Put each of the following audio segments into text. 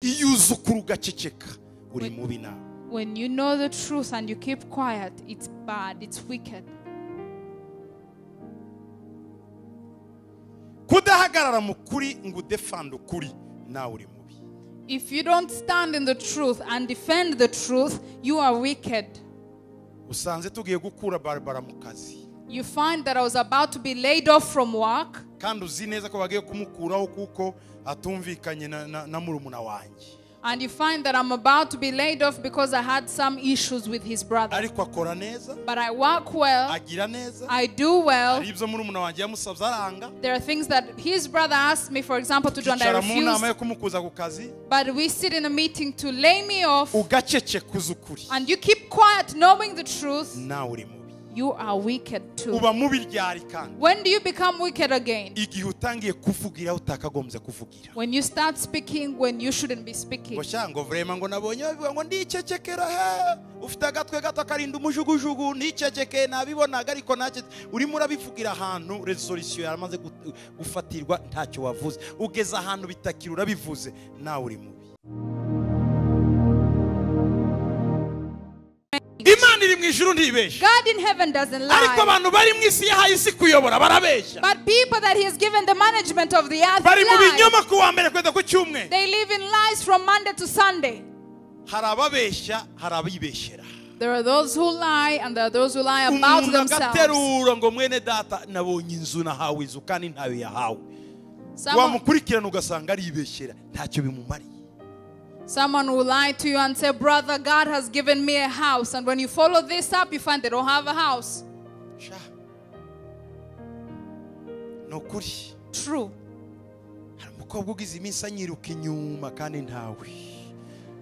iyo uzi ukuri ugaceceka uri mubi nawe. When you know the truth and you keep quiet, it's bad, it's wicked. Kudahagarara mu kuri ngo udefend ukuri nawe uri mubi. If you don't stand in the truth and defend the truth, you are wicked. Usanze tugiye gukura Barbara mu kazi. You find that I was about to be laid off from work. Kandi uzi neza ko bagiye kumukuraho kuko atumvikanye na murumuna wanjye. And you find that I'm about to be laid off because I had some issues with his brother. Ariko akora neza. But I work well. Agira neza. I do well. Ari ibyo murumuna wanjye yamusabye aranga. There are things that his brother asked me, for example, to do and I refused. But we sit in a meeting to lay me off. And you keep quiet knowing the truth. You are wicked too. When do you become wicked again? When you start speaking when you shouldn't be speaking. God in heaven doesn't lie. But people that he has given the management of the earth lie. They live in lies from Monday to Sunday. There are those who lie and there are those who lie about themselves. Someone will lie to you and say, brother, God has given me a house. And when you follow this up, you find they don't have a house. True.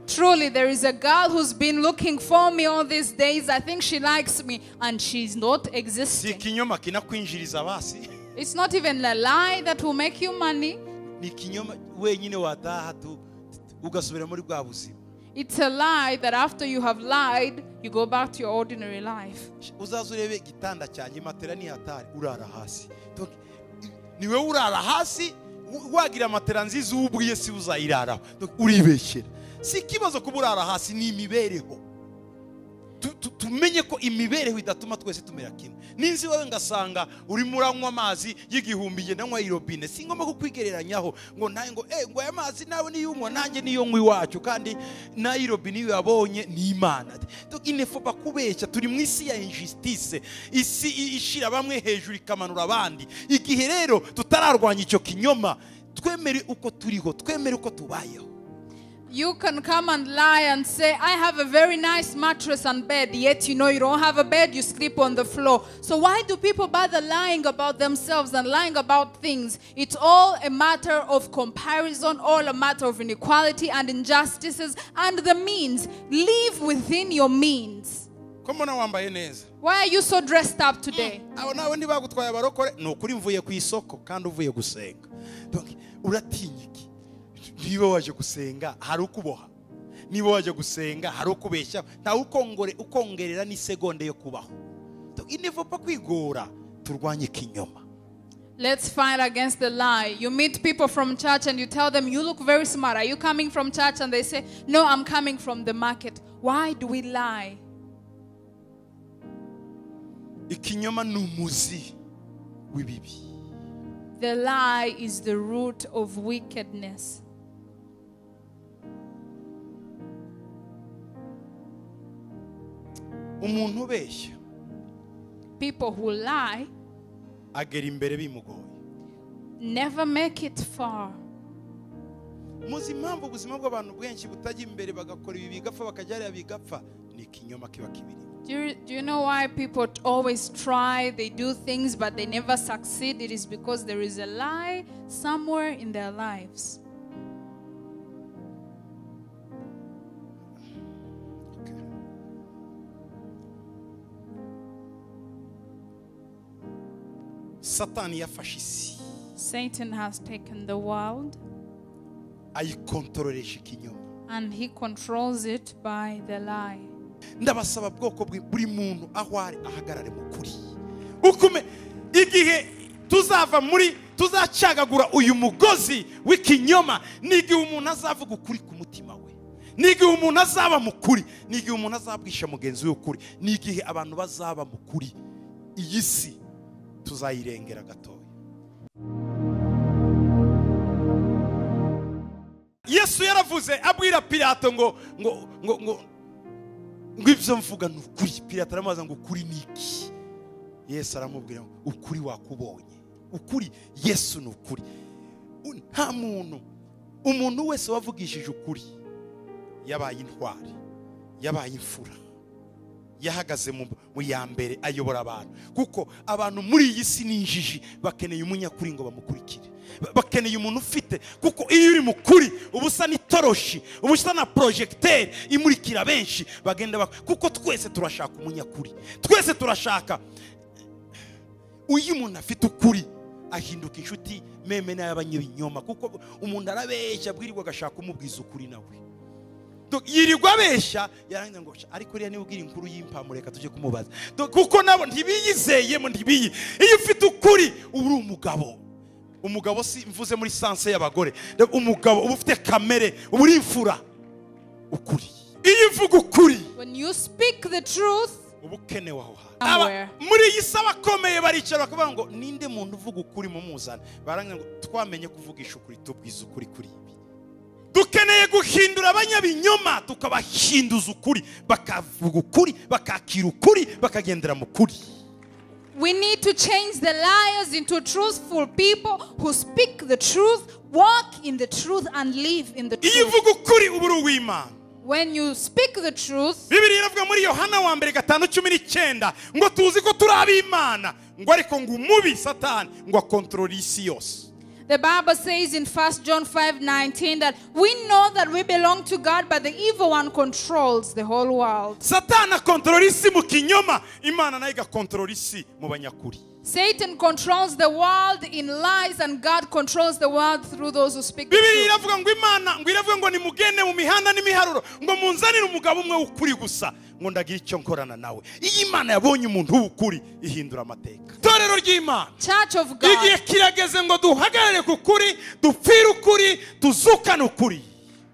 Truly, there is a girl who's been looking for me all these days. I think she likes me and she's not existing. It's not even a lie that will make you money. It's a lie that after you have lied, you go back to your ordinary life. tumenye ko imibereho idatuma twese tumera kimwe. Ninzi wowe ngasanga uri muranywa amazi y'igihumbi nge nanywa irobine, singoma kukwigereranyaho ngo naye ngo ngo aya mazi nawe niyumwa nanjye niyo nkwi wacu kandi na irobine iyo yabonye ni Imana. Inefo bakubeshya, turi mu isi ya injustice, isi ishira bamwe hejuru ikamanura abandi. Igihe rero tutararwanya icyo kinyoma, twemere uko turiho, twemere uko tubayeho. You can come and lie and say, I have a very nice mattress and bed, yet you know you don't have a bed, you sleep on the floor. So why do people bother lying about themselves and lying about things? It's all a matter of comparison, all a matter of inequality and injustices and the means. Live within your means. Why are you so dressed up today? Niba waje gusenga hari ukuboha, niba waje gusenga hari ukubeshya, nta ukongerera ni segonde yo kubaho. Inevopa kwigora turwanye kinyoma. Let's fight against the lie. You meet people from church and you tell them, you look very smart. Are you coming from church? And they say, no, I'm coming from the market. Why do we lie? Ikinyoma numuzi wibibi. The lie is the root of wickedness. Umuntu ubeshya, people who lie agera imbere bimugoye, never make it far. Muzi impamvu ubuzima bw'abantu bwenshi butajya imbere bagakora ibi bigapfa bakajya bigapfa ni ikinyoma kiba kibiri. Do you know why people always try, they do things but they never succeed? It is because there is a lie somewhere in their lives. Satan has taken the world and he controls it by the lie. Ndabasaba bwoko buri muntu aho ari ahagarare mu kuri. Ukume igihe tuzava muri tuzacagagura uyu mugozi w'ikinyoma n'igihe umuntu azavuga ukuri ku mutima we, n'igihe umuntu azaba mukuri, n'igihe umuntu azabwisha mugenzi we ukuri, n'igihe abantu bazaba mukuri. Iyi si tuzayirengera gatoya. Yesu yaravuze abwira Pilato ngo ibyo mvuga ni ukuri. Pilato aramubaza ngo ukuri ni iki? Yesu aramubwira ngo ukuri wakubonye. Ukuri Yesu ni ukuri. Nta umuntu wese wavugishije ukuri yabaye intwari, yabaye imfura, yahagaze mu ya mbere ayobora abantu. Kuko abantu muri iyi si n'injiji bakeneye umunyakuri ngo bamukurikire, bakeneye umuntu ufite. Kuko iyo uri mukuri uba usa n'itoroshi, uba usa na projecteur imurikira benshi bagenda kuko twese turashaka umunyakuri, twese turashaka. Uyu umuntu afite ukuri ahinduka inshuti meme n'abanyabinyoma, kuko umuntu arabeshya abwirirwa agashaka umubwiza ukuri nawe. Yirirwa abeshya yarangiza ngo ariko rero niba ubwira inkuru y'impamureka tujye kumubaza, kuko nabo ntibiyizeyemo. Iyo ufite ukuri uba uri umugabo si mvuze muri sanse y'abagore, umugabo uba ufite kamere, uba uri imfura. Ukuri iyo uvuga ukuri, when you speak the truth, uba ukenewe aho hantu. Muri iyi si abakomeye baricara bakavuga ngo ninde muntu uvuga ukuri mu muzana, barangiza ngo twamenye kuvugisha ukuri, tubwiza ukuri kuri ibi. Dukeneye guhindura abanyabinyoma tukabahinduza ukuri, bakavuga ukuri, bakakira ukuri, bakagendera mu kuri. We need to change the liars into truthful people who speak the truth, walk in the truth, and live in the truth. Iyo uvuga ukuri uba uri uw'Imana. When you speak the truth, Bibiliya iravuga muri Yohana wa mbere 5:19 ngo tuzi ko turi ab'Imana, ngo ariko ngo umubi Satani ngo akontrole isi yose. the Bible says in 1 John 5:19 that we know that we belong to God, but the evil one controls the whole world. Satani akontrola isi mu kinyoma, Imana nayo igakontrola isi mu banyakuri. Satan controls the world in lies, and God controls the world through those who speak the Bibiliya truth. iravuga ngo Imana ngo iravuga ngo nimugende mu mihanda n'imiharuro ngo munzanire umugabo umwe w'ukuri gusa ngo ndagira icyo nkorana nawe. Iyo Imana yabonye umuntu w'ukuri ihindura amateka. Torero ry'Imana, Church of God, igihe kirageze ngo duhagarare ku kuri, dupfire ukuri, tuzukane ukuri.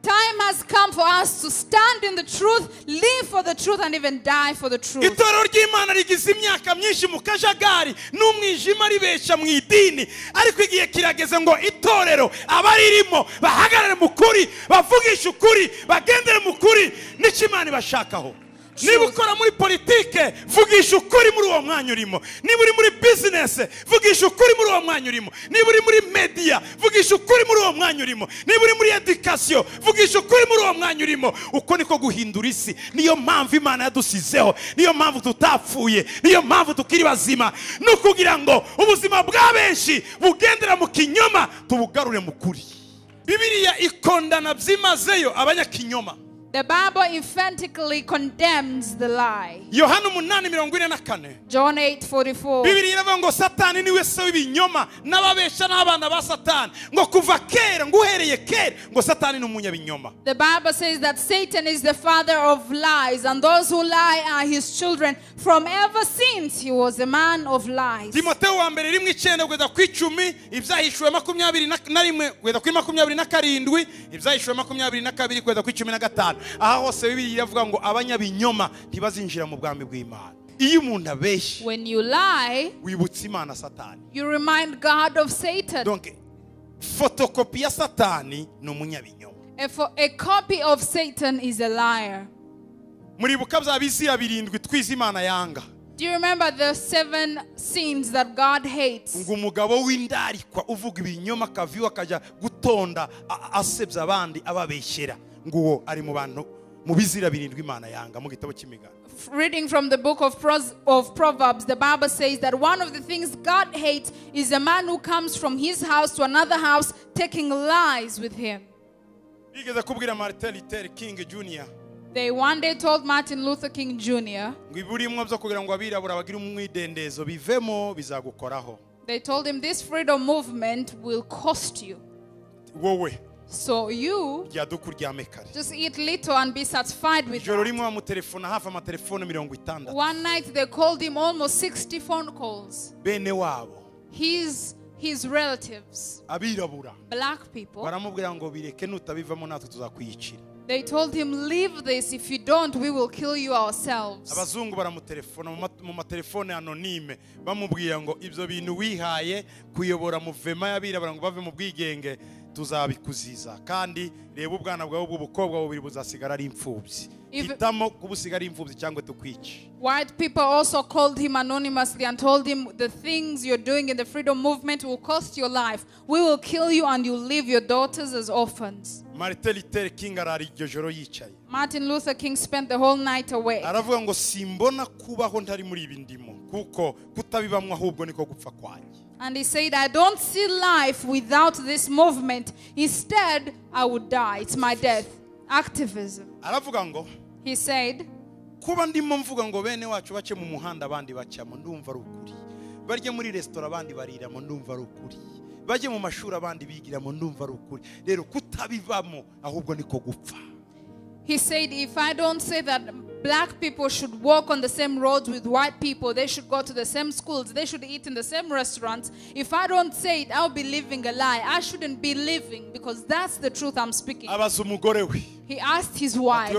time has come for us to stand in the truth, live for the truth, and even die for the truth. Itorero ry'Imana rigize imyaka myinshi mu kajagari n'umwijima ribesha mu idini, ariko igihe kirageze ngo itorero abaririmo bahagarare mu kuri, bavugisha ukuri, bagendere mu kuri n'icyo Imana ibashakaho. Niba ukora muri politike, vugisha ukuri muri uwo mwanya urimo. Niba uri muri business, vugisha ukuri muri uwo mwanya urimo. Niba uri muri media, vugisha ukuri muri uwo mwanya urimo. Niba uri muri education, vugisha ukuri muri uwo mwanya urimo. Uko niko guhindura isi. Niyo mpamvu Imana yadusizeho, niyo mpamvu tutapfuye, niyo mpamvu tukiri bazima, no kugira ngo ubuzima bwa benshi bugendera mu kinyoma tubugarure mu kuri. Bibiliya ikondana byimazeyo abanyakinyoma. The Bible emphatically condemns the lie. Yohana 8:44. John 8:44. Bibiliya iravuga ngo Satani niwe se w'ibinyoma n'ababesha n'abana ba Satani, ngo kuva kera ngo uhereye kera ngo Satani ni umunyabinyoma. The Bible says that Satan is the father of lies, and those who lie are his children. From ever since he was a man of lies. Timoteyo wa mbere 1:9 kugeza ku 10, ibyahishuwe 21 kugeza ku 27, ibyahishuwe 22 kugeza ku 15. Aha hose Bibiliya iravuga ngo abanyabinyoma ntibazinjira mu bwami bw'Imana. Iyo umuntu abeshye, When you lie, wibutsa Imana Satani. you remind God of Satan. Donc fotokopi ya Satani ni umunyabinyoma. A copy of Satan is a liar. Muribuka bya bizira 7 twiza Imana yanga. Do you remember the 7 sins that God hates? Ngo umugabo w'indarikwa uvuga ibinyoma kaviwa akajya gutonda asebya abandi ababeshyera, ngo ari mu bantu mu bizira 7 Imana yanga mu gitabo cy'imigani. Reading from the book of Proverbs, the Bible says that one of the things God hates is a man who comes from his house to another house taking lies with him. Bigeze kubwira Martin Luther King Jr. They one day told Martin Luther King Jr. ngo iburimwe byo kugira ngo abirabura bagire umwidendezo bivemo bizagukoraho. They told him this freedom movement will cost you. Wowe So you yadukuryame kare. just eat little and be satisfied with Joro that. rimwe bamutelefona hafi amatelefone 60. One night they called him almost 60 phone calls. Bene wabo His his relatives, abirabura black people, baramubwira ngo bireke nutabivamo natwe tuzakwiyicira. they told him, leave this. If you don't, we will kill you ourselves. Abazungu baramutelefona mu matelefone anonyme bamubwira ngo ibyo bintu wihaye kuyobora muvema y'abirabura ngo bave mu bwigenge tuzabikuziza kandi reba ubwana bwawe bw'ubukobwa bubiri buzasigara ari imfubyi. Hitamo kubusigara imfubyi cyangwa tukwice. White people also called him anonymously and told him, the things you're doing in the freedom movement will cost your life. We will kill you and you'll leave your daughters as orphans. Martin Luther King arari iryo joro yicaye. Martin Luther King spent the whole night away. Aravuga ngo simbona kubaho ntari muri ibi ndimo kuko kutabibamwe ahubwo niko gupfa kwanjye. And he said, I don't see life without this movement. Instead, I would die. It's my death. Activism. Aravuga ngo, he said, kuba ndimo mvuga ngo bene wacu bace mu muhanda abandi bacamo ndumva ari ukuri. Barye muri restaurant abandi bariramo ndumva ari ukuri. Baje mu mashuri abandi bigiramo ndumva ari ukuri. Rero kutabivamo ahubwo niko gupfa. He said, if I don't say that black people should walk on the same roads with white people, they should go to the same schools, they should eat in the same restaurants. If I don't say it, I'll be living a lie. I shouldn't be living because that's the truth I'm speaking. He asked his wife.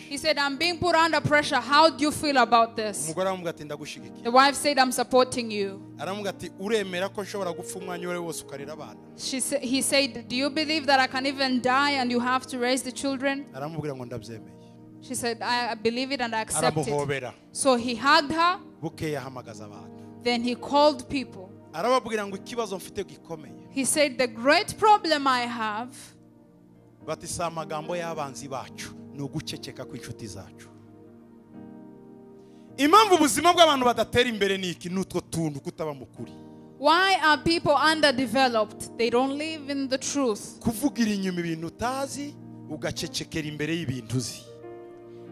He said, I'm being put under pressure. How do you feel about this? The wife said, I'm supporting you. He said, do you believe that I can even die and you have to raise the children? She said, I believe it and I accept it. So he hugged her. Then he called people. He said, the great problem I have why are people underdeveloped? They don't live in the truth.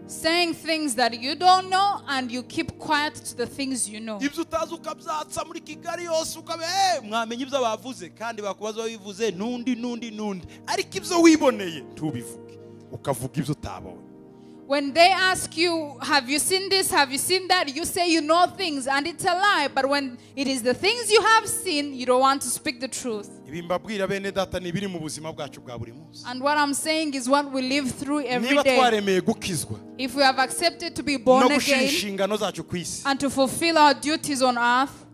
Saying things that you don't know and you keep quiet to the things you know. When they ask you, have you seen this, have you seen that, you say you know things and it's a lie. But when it is the things you have seen, you don't want to speak the truth. And what I'm saying is what we live through every day. If we have accepted to be born again and to fulfill our duties on earth,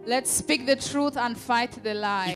let's speak the truth and fight the lie.